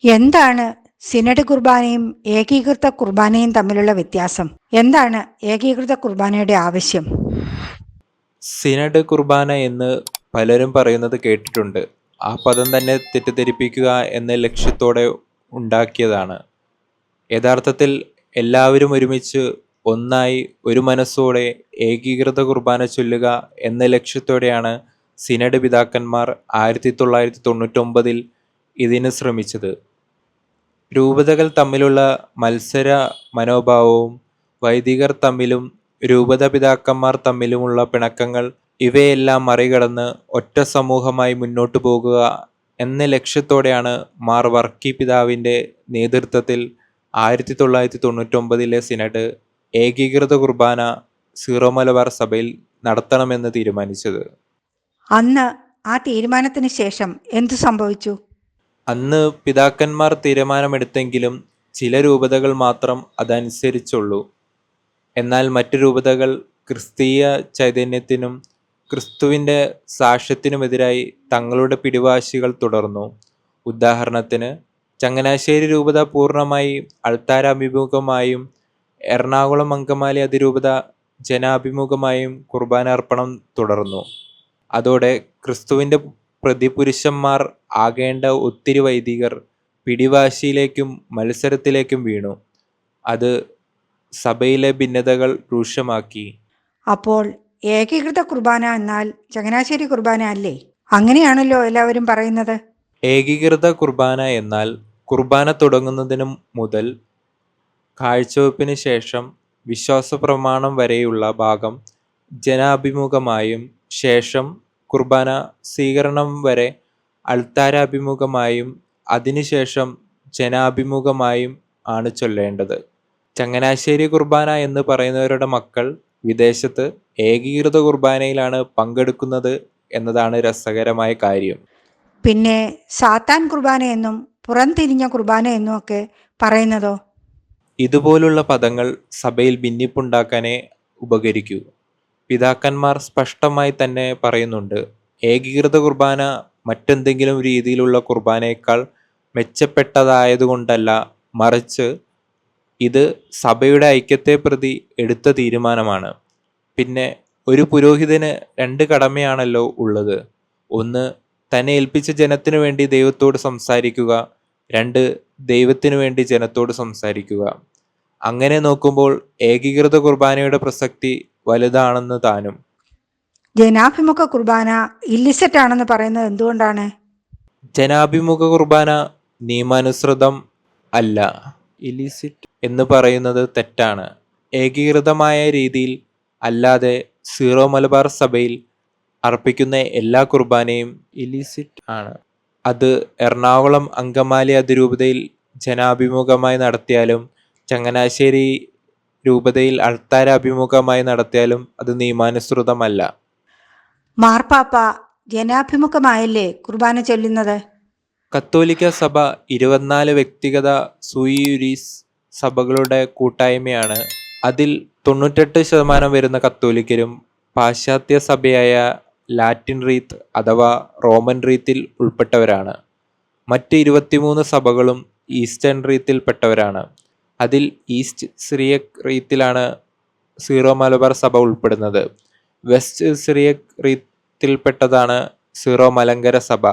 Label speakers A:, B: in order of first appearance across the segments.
A: എന്താണ് സിനഡ് കുർബാനയും ഏകീകൃത കുർബാനയും തമ്മിലുള്ള വ്യത്യാസം? എന്താണ് ഏകീകൃത കുർബാനയുടെ ആവശ്യം?
B: സിനഡ് കുർബാന എന്ന് പലരും പറയുന്നത് കേട്ടിട്ടുണ്ട്. ആ പദം തന്നെ തെറ്റിദ്ധരിപ്പിക്കുക എന്ന ലക്ഷ്യത്തോടെ ഉണ്ടാക്കിയതാണ്. യഥാർത്ഥത്തിൽ എല്ലാവരും ഒരുമിച്ച് ഒന്നായി ഒരു മനസ്സോടെ ഏകീകൃത കുർബാന ചൊല്ലുക എന്ന ലക്ഷ്യത്തോടെയാണ് സിനഡ് പിതാക്കന്മാർ 1999 ഇതിന് ശ്രമിച്ചത്. രൂപതകൾ തമ്മിലുള്ള മത്സര മനോഭാവവും വൈദികർ തമ്മിലും രൂപത പിതാക്കന്മാർ തമ്മിലുമുള്ള പിണക്കങ്ങൾ ഇവയെല്ലാം മറികടന്ന് ഒറ്റ സമൂഹമായി മുന്നോട്ടു പോകുക എന്ന ലക്ഷ്യത്തോടെയാണ് മാർ വർക്കി പിതാവിൻ്റെ നേതൃത്വത്തിൽ 1999 സിനഡ് ഏകീകൃത കുർബാന സീറോ മലബാർ സഭയിൽ നടത്തണമെന്ന് തീരുമാനിച്ചത്.
A: അന്ന് ആ തീരുമാനത്തിന് ശേഷം എന്തു സംഭവിച്ചു?
B: അന്ന് പിതാക്കന്മാർ തീരുമാനമെടുത്തെങ്കിലും ചില രൂപതകൾ മാത്രം അതനുസരിച്ചുള്ളൂ. എന്നാൽ മറ്റു രൂപതകൾ ക്രിസ്തീയ ചൈതന്യത്തിനും ക്രിസ്തുവിൻ്റെ സാക്ഷ്യത്തിനുമെതിരായി തങ്ങളുടെ പിടിവാശികൾ തുടർന്നു. ഉദാഹരണത്തിന്, ചങ്ങനാശ്ശേരി രൂപത പൂർണ്ണമായി അൾത്താരാഭിമുഖമായും എറണാകുളം അങ്കമാലി അതിരൂപത ജനാഭിമുഖമായും കുർബാന അർപ്പണം തുടർന്നു. അതോടെ ക്രിസ്തുവിൻ്റെ പ്രതിപുരുഷന്മാർ ആകേണ്ട ഒത്തിരി വൈദികർ പിടിവാശിയിലേക്കും മത്സരത്തിലേക്കും വീണു. അത് സഭയിലെ ഭിന്നതകൾ രൂക്ഷമാക്കി.
A: അപ്പോൾ ഏകീകൃത കുർബാന എന്നാൽ ചങ്ങനാശ്ശേരി കുർബാന അല്ലേ? അങ്ങനെയാണല്ലോ എല്ലാവരും പറയുന്നത്.
B: ഏകീകൃത കുർബാന എന്നാൽ കുർബാന തുടങ്ങുന്നതിന് മുതൽ കാഴ്ചവെപ്പിന് ശേഷം വിശ്വാസ പ്രമാണം വരെയുള്ള ഭാഗം ജനാഭിമുഖമായും ശേഷം കുർബാന സ്വീകരണം വരെ അൾത്താരാഭിമുഖമായും അതിനുശേഷം ജനാഭിമുഖമായും ആണ് ചൊല്ലേണ്ടത്. ചങ്ങനാശ്ശേരി കുർബാന എന്ന് പറയുന്നവരുടെ മക്കൾ വിദേശത്ത് ഏകീകൃത കുർബാനയിലാണ് പങ്കെടുക്കുന്നത് എന്നതാണ് രസകരമായ കാര്യം.
A: പിന്നെ സാത്താൻ കുർബാന എന്നും പുറംതിരിഞ്ഞ കുർബാന എന്നും ഒക്കെ പറയുന്നതോ?
B: ഇതുപോലുള്ള പദങ്ങൾ സഭയിൽ ഭിന്നിപ്പുണ്ടാക്കാനേ ഉപകരിക്കൂ. പിതാക്കന്മാർ സ്പഷ്ടമായി തന്നെ പറയുന്നുണ്ട്, ഏകീകൃത കുർബാന മറ്റെന്തെങ്കിലും രീതിയിലുള്ള കുർബാനയേക്കാൾ മെച്ചപ്പെട്ടതായതുകൊണ്ടല്ല, മറിച്ച് ഇത് സഭയുടെ ഐക്യത്തെ പ്രതി എടുത്ത തീരുമാനമാണ്. പിന്നെ ഒരു പുരോഹിതന് 2 കടമയാണല്ലോ ഉള്ളത്. ഒന്ന്, തന്നെ ഏൽപ്പിച്ച ജനത്തിനു വേണ്ടി ദൈവത്തോട് സംസാരിക്കുക. 2, ദൈവത്തിനു വേണ്ടി ജനത്തോട് സംസാരിക്കുക. അങ്ങനെ നോക്കുമ്പോൾ ഏകീകൃത കുർബാനയുടെ പ്രസക്തി വലുതാണെന്ന് താനും.
A: ജനാഭിമുഖ കുർബാന ഇല്ലിസെറ്റ് ആണെന്ന് പറയുന്നത് എന്തുകൊണ്ടാണ്?
B: ജനാഭിമുഖ കുർബാന നിയമാനുസൃതം അല്ല. ഇലിസിറ്റ് എന്ന് പറയുന്നത് തെറ്റാണ്. ഏകീകൃതമായ രീതിയിൽ അല്ലാതെ സീറോ മലബാർ സഭയിൽ അർപ്പിക്കുന്ന എല്ലാ കുർബാനയും ഇലിസിറ്റ് ആണ്. അത് എറണാകുളം അങ്കമാലി അതിരൂപതയിൽ ജനാഭിമുഖമായി നടത്തിയാലും ചങ്ങനാശ്ശേരി രൂപതയിൽ അൾത്താരാഭിമുഖമായി നടത്തിയാലും അത് നിയമാനുസൃതമല്ല.
A: മാർപ്പാപ്പ ജനാഭിമുഖമായല്ലേ കുർബാന ചൊല്ലുന്നത്?
B: കത്തോലിക്ക സഭ 24 വ്യക്തിഗത സൂയിയുരീസ് സഭകളുടെ കൂട്ടായ്മയാണ്. അതിൽ 98% വരുന്ന കത്തോലിക്കരും പാശ്ചാത്യ സഭയായ ലാറ്റിൻ റീത്ത് അഥവാ റോമൻ റീത്തിൽ ഉൾപ്പെട്ടവരാണ്. മറ്റ് 23 സഭകളും ഈസ്റ്റേൺ റീത്തിൽപ്പെട്ടവരാണ്. അതിൽ ഈസ്റ്റ് സിറിയക് റീത്തിലാണ് സീറോ മലബാർ സഭ ഉൾപ്പെടുന്നത്. വെസ്റ്റ് സിറിയക് റീത്തിൽപ്പെട്ടതാണ് സീറോ മലങ്കര സഭ.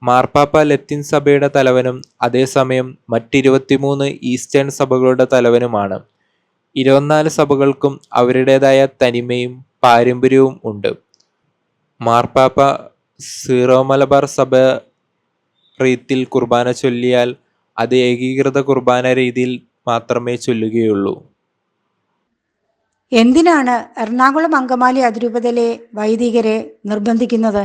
B: മാർപ്പാപ്പ ലത്തീൻ സഭയുടെ തലവനും അതേസമയം മറ്റ് 23 ഈസ്റ്റേൺ സഭകളുടെ തലവനുമാണ്. 24 സഭകൾക്കും അവരുടേതായ തനിമയും പാരമ്പര്യവും ഉണ്ട്. മാർപ്പാപ്പ സീറോ മലബാർ സഭ റീത്തിൽ കുർബാന ചൊല്ലിയാൽ അത് ഏകീകൃത കുർബാന രീതിയിൽ മാത്രമേ ചൊല്ലുകയുള്ളൂ.
A: എന്തിനാണ് എറണാകുളം അങ്കമാലി അതിരൂപതയിലെ വൈദികരെ നിർബന്ധിക്കുന്നത്?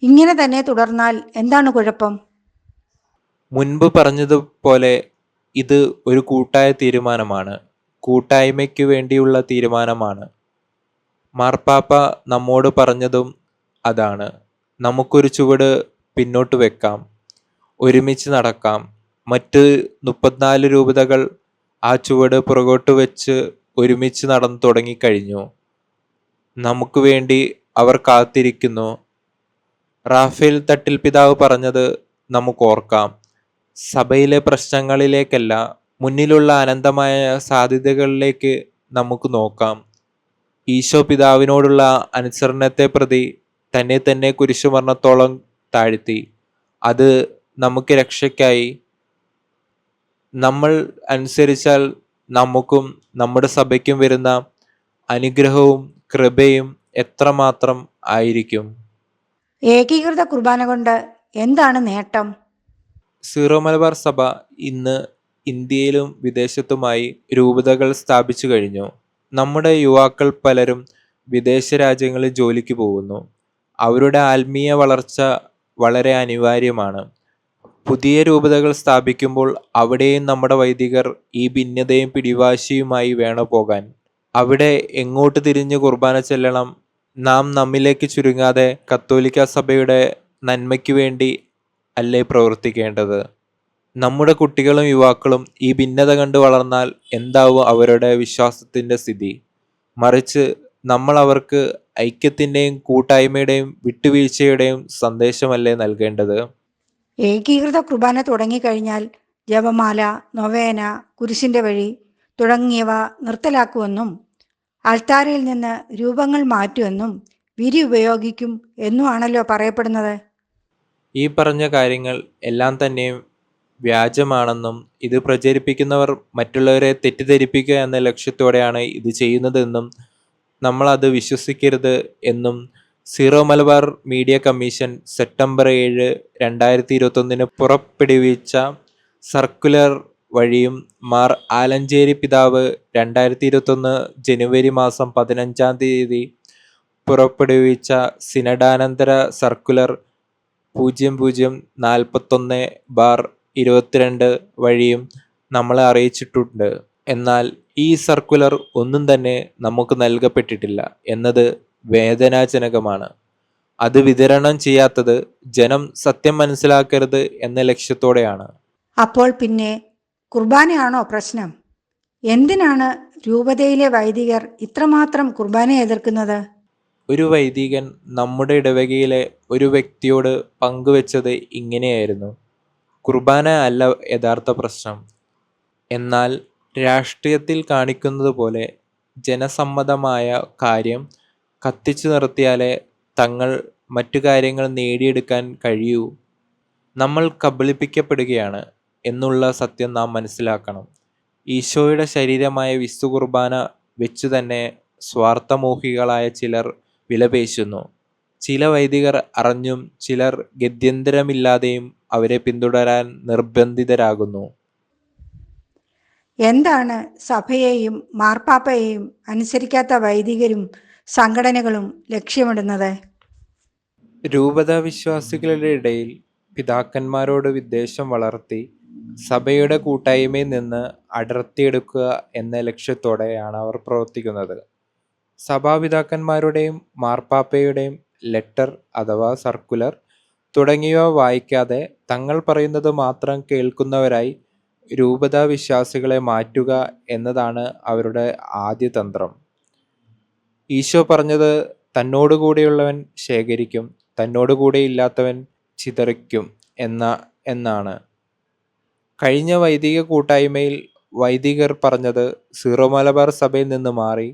A: ഇങ്ങനെ തന്നെ തുടർന്നാൽ എന്താണ് കുഴപ്പം?
B: മുൻപ് പറഞ്ഞതുപോലെ ഇത് ഒരു കൂട്ടായ തീരുമാനമാണ്. കൂട്ടായ്മയ്ക്ക് വേണ്ടിയുള്ള തീരുമാനമാണ്. മാർപ്പാപ്പ നമ്മോട് പറഞ്ഞതും അതാണ്. നമുക്കൊരു ചുവട് പിന്നോട്ട് വെക്കാം, ഒരുമിച്ച് നടക്കാം. മറ്റ് 34 രൂപതകൾ ആ ചുവട് പുറകോട്ട് വെച്ച് ഒരുമിച്ച് നടന്നു തുടങ്ങിക്കഴിഞ്ഞു. നമുക്ക് വേണ്ടി അവർ കാത്തിരിക്കുന്നു. റാഫേൽ തട്ടിൽ പിതാവ് പറഞ്ഞത് നമുക്കോർക്കാം. സഭയിലെ പ്രശ്നങ്ങളിലേക്കല്ല, മുന്നിലുള്ള അനന്തമായ സാധ്യതകളിലേക്ക് നമുക്ക് നോക്കാം. ഈശോ പിതാവിനോടുള്ള അനുസരണത്തെ പ്രതി തന്നെ തന്നെ കുരിശുമരണത്തോളം താഴ്ത്തി. അത് നമുക്ക് രക്ഷയ്ക്കായി. നമ്മൾ അനുസരിച്ചാൽ നമുക്കും നമ്മുടെ സഭയ്ക്കും വരുന്ന അനുഗ്രഹവും കൃപയും എത്രമാത്രം ആയിരിക്കും.
A: ഏകീകൃത കുർബാന കൊണ്ട് എന്താണ് നേട്ടം?
B: സീറോ മലബാർ സഭ ഇന്ന് ഇന്ത്യയിലും വിദേശത്തുമായി രൂപതകൾ സ്ഥാപിച്ചു കഴിഞ്ഞു. നമ്മുടെ യുവാക്കൾ പലരും വിദേശ രാജ്യങ്ങളിൽ ജോലിക്ക് പോകുന്നു. അവരുടെ ആത്മീയ വളർച്ച വളരെ അനിവാര്യമാണ്. പുതിയ രൂപതകൾ സ്ഥാപിക്കുമ്പോൾ അവിടെയും നമ്മുടെ വൈദികർ ഈ ഭിന്നതയും പിടിവാശിയുമായി വേണം പോകാൻ. അവിടെ എങ്ങോട്ട് തിരിഞ്ഞ് കുർബാന ചെല്ലണം? നാം നമ്മിലേക്ക് ചുരുങ്ങാതെ കത്തോലിക്ക സഭയുടെ നന്മയ്ക്ക് വേണ്ടി അല്ലേ പ്രവർത്തിക്കേണ്ടത്? നമ്മുടെ കുട്ടികളും യുവാക്കളും ഈ ഭിന്നത കണ്ട് വളർന്നാൽ എന്താവും അവരുടെ വിശ്വാസത്തിൻ്റെ സ്ഥിതി? മറിച്ച് നമ്മൾ അവർക്ക് ഐക്യത്തിൻ്റെയും കൂട്ടായ്മയുടെയും വിട്ടുവീഴ്ചയുടെയും സന്ദേശമല്ലേ നൽകേണ്ടത്?
A: ഏകീകൃത കുർബാന തുടങ്ങിക്കഴിഞ്ഞാൽ ജപമാല, നൊവേന, കുരിശിൻ്റെ വഴി തുടങ്ങിയവ നിർത്തലാക്കുമെന്നും അൾത്താരയിൽ നിന്ന് രൂപങ്ങൾ മാറ്റുമെന്നും വിരി ഉപയോഗിക്കും എന്നുമാണല്ലോ പറയപ്പെടുന്നത്.
B: ഈ പറഞ്ഞ കാര്യങ്ങൾ എല്ലാം തന്നെയും വ്യാജമാണെന്നും ഇത് പ്രചരിപ്പിക്കുന്നവർ മറ്റുള്ളവരെ തെറ്റിദ്ധരിപ്പിക്കുക എന്ന ലക്ഷ്യത്തോടെയാണ് ഇത് ചെയ്യുന്നതെന്നും നമ്മൾ അത് വിശ്വസിക്കരുത് എന്നും zero Malabar media commission September 7, 2021 പുറപ്പെടുവിച്ച സർക്കുലർ വഴിയും മാർ ആലഞ്ചേരി പിതാവ് 2021 ജനുവരി മാസം 15 പുറപ്പെടുവിച്ച സിനഡാനന്തര സർക്കുലർ 0041/22 വഴിയും നമ്മളെ അറിയിച്ചിട്ടുണ്ട്. എന്നാൽ ഈ സർക്കുലർ ഒന്നും തന്നെ നമുക്ക് നൽകപ്പെട്ടിട്ടില്ല എന്നത് വേദനാജനകമാണ്. അത് വിതരണം ചെയ്യാത്തത് ജനം സത്യം മനസ്സിലാക്കരുത് എന്ന ലക്ഷ്യത്തോടെയാണ്.
A: അപ്പോൾ പിന്നെ കുർബാനയാണോ പ്രശ്നം? എന്തിനാണ് രൂപതയിലെ വൈദികർ ഇത്രമാത്രം കുർബാന എതിർക്കുന്നത്?
B: ഒരു വൈദികൻ നമ്മുടെ ഇടവകയിലെ ഒരു വ്യക്തിയോട് പങ്കുവച്ചത് ഇങ്ങനെയായിരുന്നു: കുർബാന അല്ല യഥാർത്ഥ പ്രശ്നം. എന്നാൽ രാഷ്ട്രീയത്തിൽ കാണിക്കുന്നത് പോലെ ജനസമ്മതമായ കാര്യം കത്തിച്ചു നിർത്തിയാലേ തങ്ങൾ മറ്റു കാര്യങ്ങൾ നേടിയെടുക്കാൻ കഴിയൂ. നമ്മൾ കബളിപ്പിക്കപ്പെടുകയാണ് എന്നുള്ള സത്യം നാം മനസ്സിലാക്കണം. ഈശോയുടെ ശരീരമായ വിശുദ്ധ കുർബാന വെച്ചു തന്നെ സ്വാർത്ഥമോഹികളായ ചിലർ വിലപേശുന്നു. ചില വൈദികർ അറിഞ്ഞും ചിലർ ഗത്യന്തരമില്ലാതെയും അവരെ പിന്തുടരാൻ നിർബന്ധിതരാകുന്നു.
A: എന്താണ് സഭയെയും മാർപ്പാപ്പയെയും അനുസരിക്കാത്ത വൈദികരും സംഘടനകളും ലക്ഷ്യമിടുന്നത്?
B: രൂപത വിശ്വാസികളുടെ ഇടയിൽ പിതാക്കന്മാരോട് വിദ്വേഷം വളർത്തി സഭയുടെ കൂട്ടായ്മയിൽ നിന്ന് അടർത്തിയെടുക്കുക എന്ന ലക്ഷ്യത്തോടെയാണ് അവർ പ്രവർത്തിക്കുന്നത്. സഭാപിതാക്കന്മാരുടെയും മാർപ്പാപ്പയുടെയും ലെറ്റർ അഥവാ സർക്കുലർ തുടങ്ങിയവ വായിക്കാതെ തങ്ങൾ പറയുന്നത് മാത്രം കേൾക്കുന്നവരായി രൂപതാ വിശ്വാസികളെ മാറ്റുക എന്നതാണ് അവരുടെ ആദ്യ തന്ത്രം. ഈശോ പറഞ്ഞത് തന്നോടുകൂടെയുള്ളവൻ ശേഖരിക്കും, തന്നോടുകൂടെ ഇല്ലാത്തവൻ ചിതറിക്കും എന്നാണ്. കഴിഞ്ഞ വൈദിക കൂട്ടായ്മയിൽ വൈദികർ പറഞ്ഞത് സീറോ മലബാർ സഭയിൽ നിന്ന് മാറി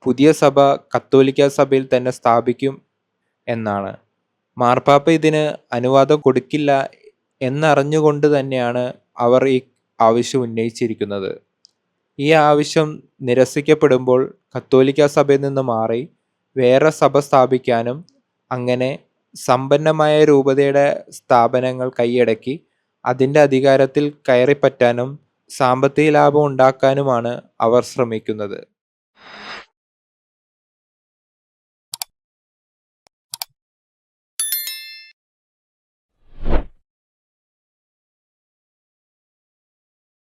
B: പുതിയ സഭ കത്തോലിക്ക സഭയിൽ തന്നെ സ്ഥാപിക്കും എന്നാണ്. മാർപ്പാപ്പ ഇതിന് അനുവാദം കൊടുക്കില്ല എന്നറിഞ്ഞുകൊണ്ട് തന്നെയാണ് അവർ ഈ ആവശ്യം ഉന്നയിച്ചിരിക്കുന്നത്. ഈ ആവശ്യം നിരസിക്കപ്പെടുമ്പോൾ കത്തോലിക്ക സഭയിൽ നിന്ന് മാറി വേറെ സഭ സ്ഥാപിക്കാനും അങ്ങനെ സമ്പന്നമായ രൂപതയുടെ സ്ഥാപനങ്ങൾ കൈയടക്കി അതിൻ്റെ അധികാരത്തിൽ കയറിപ്പറ്റാനും സാമ്പത്തിക ലാഭം ഉണ്ടാക്കാനുമാണ് അവർ ശ്രമിക്കുന്നത്.